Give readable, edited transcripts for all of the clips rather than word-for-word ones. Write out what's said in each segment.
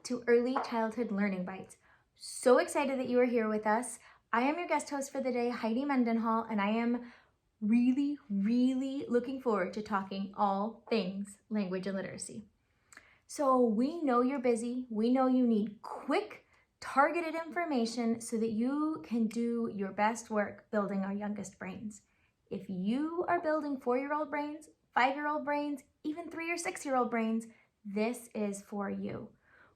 to Early Childhood Learning Bytes. So excited that you are here with us. I am your guest host for the day, Heidi Mendenhall, and I am really looking forward to talking all things language and literacy. So we know you're busy. We know you need quick, targeted information so that you can do your best work building our youngest brains. If you are building 4-year-old brains, 5-year-old brains, even 3 or 6-year-old brains, this is for you.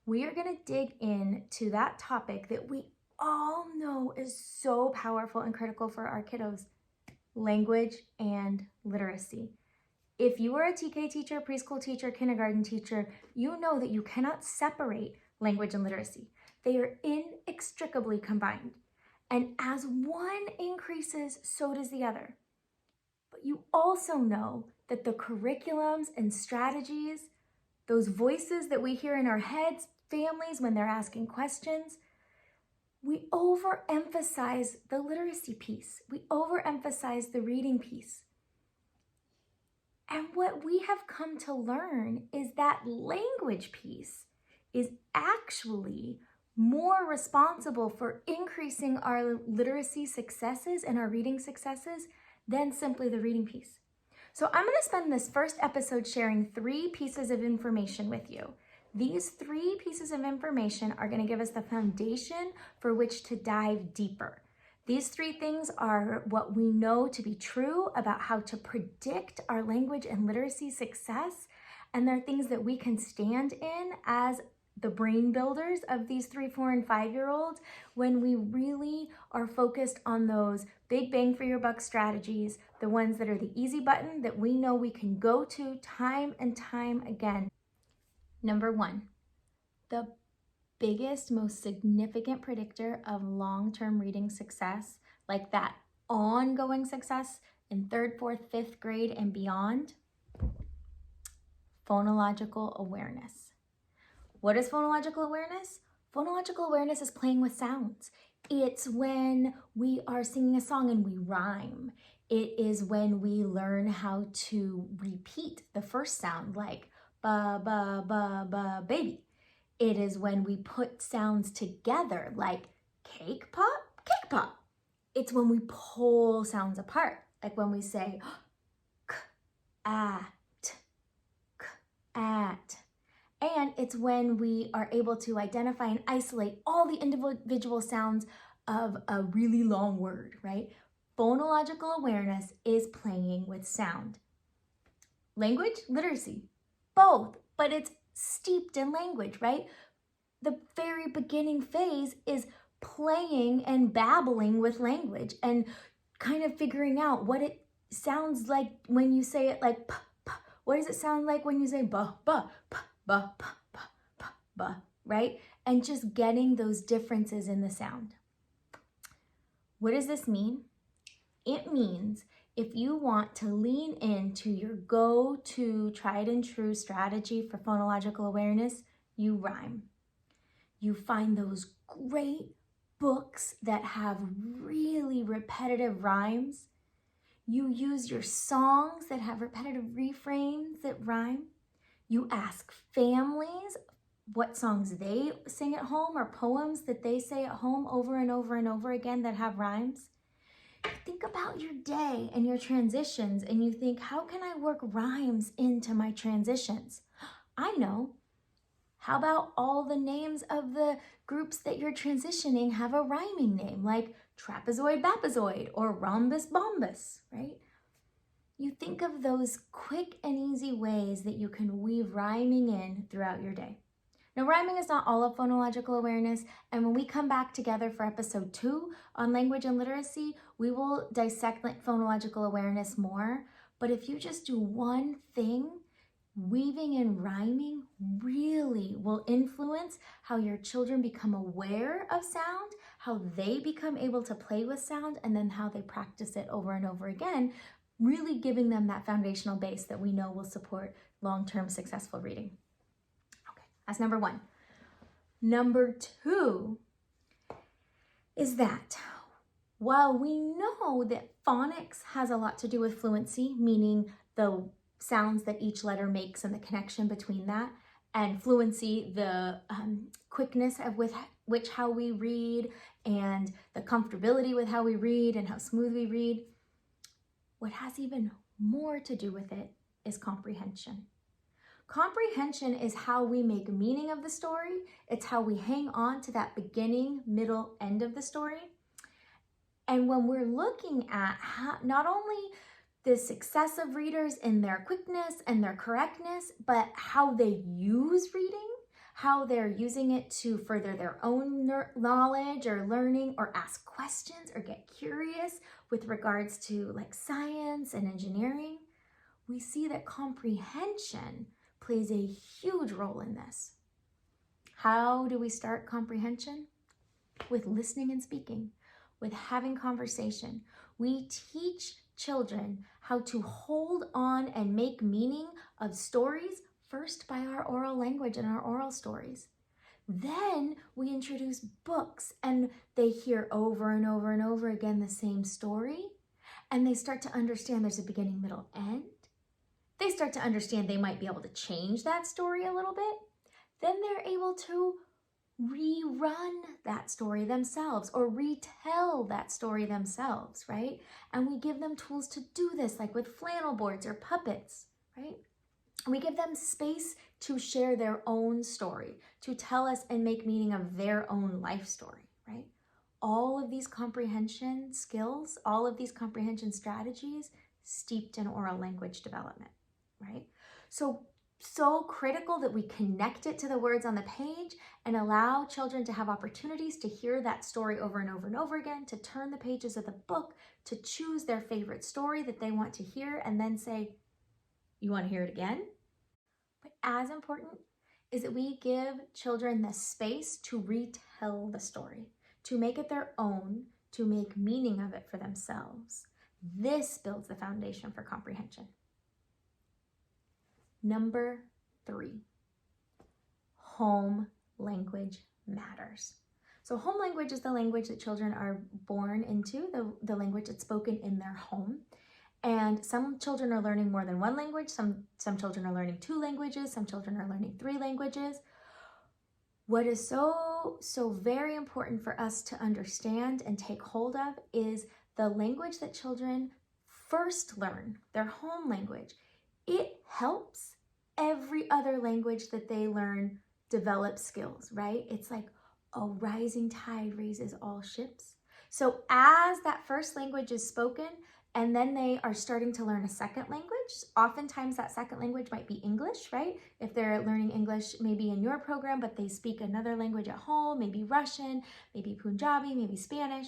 We are going to dig into that topic that we all know is so powerful and critical for our kiddos, language and literacy. If you are a TK teacher, preschool teacher, kindergarten teacher, you know that you cannot separate language and literacy. They are inextricably combined. And as one increases, so does the other. But you also know that the curriculums and strategies, those voices that we hear in our heads, families when they're asking questions, we overemphasize the literacy piece. We overemphasize the reading piece. And what we have come to learn is that language piece is actually more responsible for increasing our literacy successes and our reading successes than simply the reading piece. So I'm going to spend this first episode sharing 3 pieces of information with you. These 3 pieces of information are going to give us the foundation for which to dive deeper. These 3 things are what we know to be true about how to predict our language and literacy success, and they're things that we can stand in as the brain builders of these 3, 4, and 5-year-olds when we really are focused on those big bang for your buck strategies, the ones that are the easy button that we know we can go to time and time again. Number 1, the biggest, most significant predictor of long-term reading success, like that ongoing success in 3rd, 4th, 5th grade and beyond, phonological awareness. What is phonological awareness? Phonological awareness is playing with sounds. It's when we are singing a song and we rhyme. It is when we learn how to repeat the first sound, like ba, ba, ba, ba, baby. It is when we put sounds together, like cake pop, cake pop. It's when we pull sounds apart, like when we say k, at, k, at. And it's when we are able to identify and isolate all the individual sounds of a really long word, right? Phonological awareness is playing with sound. Language, literacy, both, but it's steeped in language, right? The very beginning phase is playing and babbling with language and kind of figuring out what it sounds like when you say it like p, p. What does it sound like when you say ba, ba, p, ba, p, p, p, ba, right? And just getting those differences in the sound. What does this mean? It means if you want to lean into your go-to tried and true strategy for phonological awareness, you rhyme. You find those great books that have really repetitive rhymes. You use your songs that have repetitive refrains that rhyme. You ask families what songs they sing at home or poems that they say at home over and over and over again that have rhymes. Think about your day and your transitions and you think, how can I work rhymes into my transitions? I know. How about all the names of the groups that you're transitioning have a rhyming name, like trapezoid, bapazoid, or rhombus, bombus, right? You think of those quick and easy ways that you can weave rhyming in throughout your day. Now, rhyming is not all of phonological awareness, and when we come back together for episode 2 on language and literacy, we will dissect phonological awareness more. But if you just do one thing, weaving and rhyming really will influence how your children become aware of sound, how they become able to play with sound, and then how they practice it over and over again, really giving them that foundational base that we know will support long-term successful reading. That's number 1. Number 2 is that while we know that phonics has a lot to do with fluency, meaning the sounds that each letter makes and the connection between that, and fluency, the quickness of with which how we read, and the comfortability with how we read and how smooth we read. What has even more to do with it is comprehension. Comprehension is how we make meaning of the story. It's how we hang on to that beginning, middle, end of the story. And when we're looking at how, not only the success of readers in their quickness and their correctness, but how they use reading, how they're using it to further their own knowledge or learning, or ask questions or get curious with regards to like science and engineering, we see that comprehension plays a huge role in this. How do we start comprehension? With listening and speaking, with having conversation. We teach children how to hold on and make meaning of stories first by our oral language and our oral stories. Then we introduce books, and they hear over and over and over again the same story, and they start to understand there's a beginning, middle, end. They start to understand they might be able to change that story a little bit. Then they're able to rerun that story themselves or retell that story themselves, right? And we give them tools to do this, like with flannel boards or puppets, right? We give them space to share their own story, to tell us and make meaning of their own life story, right? All of these comprehension skills, all of these comprehension strategies steeped in oral language development, right? So critical that we connect it to the words on the page and allow children to have opportunities to hear that story over and over and over again, to turn the pages of the book, to choose their favorite story that they want to hear, and then say, you want to hear it again? But as important is that we give children the space to retell the story, to make it their own, to make meaning of it for themselves. This builds the foundation for comprehension. Number 3, home language matters. So home language is the language that children are born into, the language that's spoken in their home. And some children are learning more than one language. Some children are learning 2 languages. Some children are learning 3 languages. What is so very important for us to understand and take hold of is the language that children first learn, their home language. It helps every other language that they learn develop skills, right? It's like a rising tide raises all ships. So as that first language is spoken, and then they are starting to learn a second language, oftentimes that second language might be English, right? If they're learning English maybe in your program, but they speak another language at home, maybe Russian, maybe Punjabi, maybe Spanish.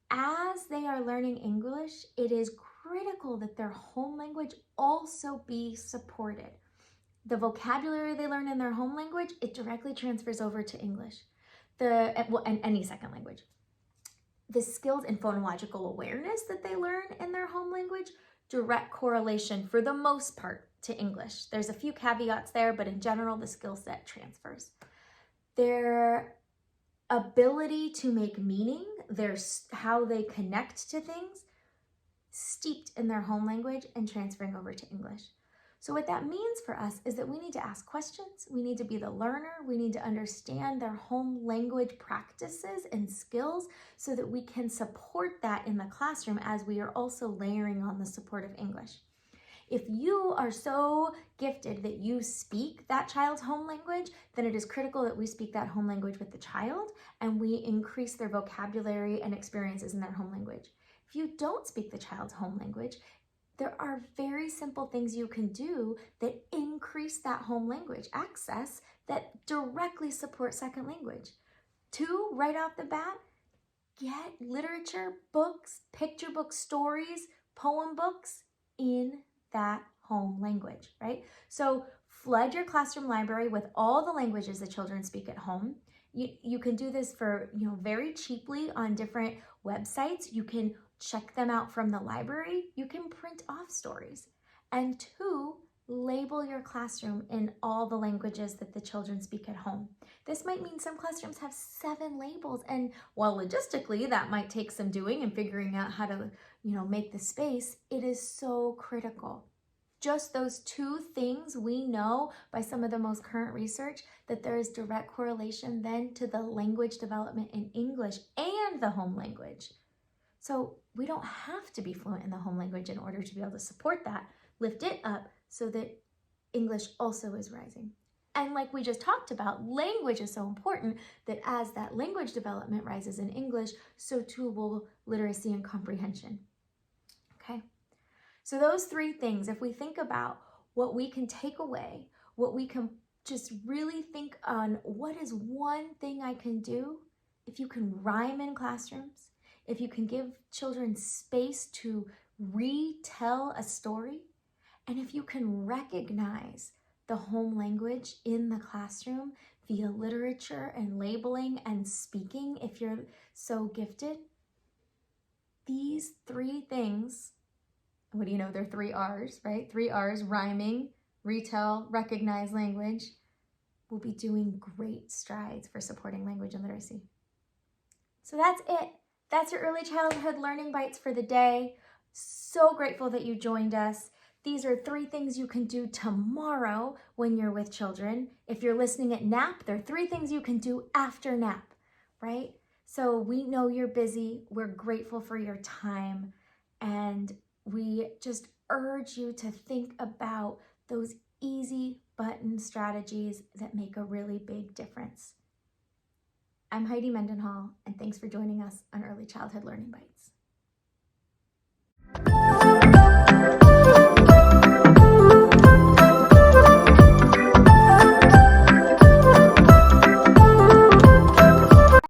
As they are learning English, it is critical that their home language also be supported. The vocabulary they learn in their home language, it directly transfers over to English, and any second language. The skills in phonological awareness that they learn in their home language, direct correlation for the most part to English. There's a few caveats there, but in general, the skill set transfers. Their ability to make meaning, how they connect to things, steeped in their home language and transferring over to English. So what that means for us is that we need to ask questions, we need to be the learner, we need to understand their home language practices and skills so that we can support that in the classroom as we are also layering on the support of English. If you are so gifted that you speak that child's home language, then it is critical that we speak that home language with the child and we increase their vocabulary and experiences in their home language. If you don't speak the child's home language, there are very simple things you can do that increase that home language access that directly support second language. 2, right off the bat, get literature, books, picture books, stories, poem books in that home language, right? So flood your classroom library with all the languages that children speak at home. You can do this for, very cheaply on different websites. You can check them out from the library. You can print off stories. And 2, label your classroom in all the languages that the children speak at home. This might mean some classrooms have 7 labels, and while logistically that might take some doing and figuring out how to, make the space, it is so critical. just those two things, we know by some of the most current research that there is direct correlation then to the language development in English and the home language. So we don't have to be fluent in the home language in order to be able to support that, lift it up so that English also is rising. And like we just talked about, language is so important that as that language development rises in English, so too will literacy and comprehension. Okay? So those three things, if we think about what we can take away, what we can just really think on, what is one thing I can do? If you can rhyme in classrooms, if you can give children space to retell a story, and if you can recognize the home language in the classroom via literature and labeling and speaking, if you're so gifted, these three things, what do you know, they're 3 R's, right? 3 R's, rhyming, retell, recognize language, will be doing great strides for supporting language and literacy. So that's it. That's your early childhood learning bites for the day. So grateful that you joined us. These are 3 things you can do tomorrow when you're with children. If you're listening at nap, there are 3 things you can do after nap, right? So we know you're busy. We're grateful for your time. And we just urge you to think about those easy button strategies that make a really big difference. I'm Heidi Mendenhall, and thanks for joining us on Early Childhood Learning Bites.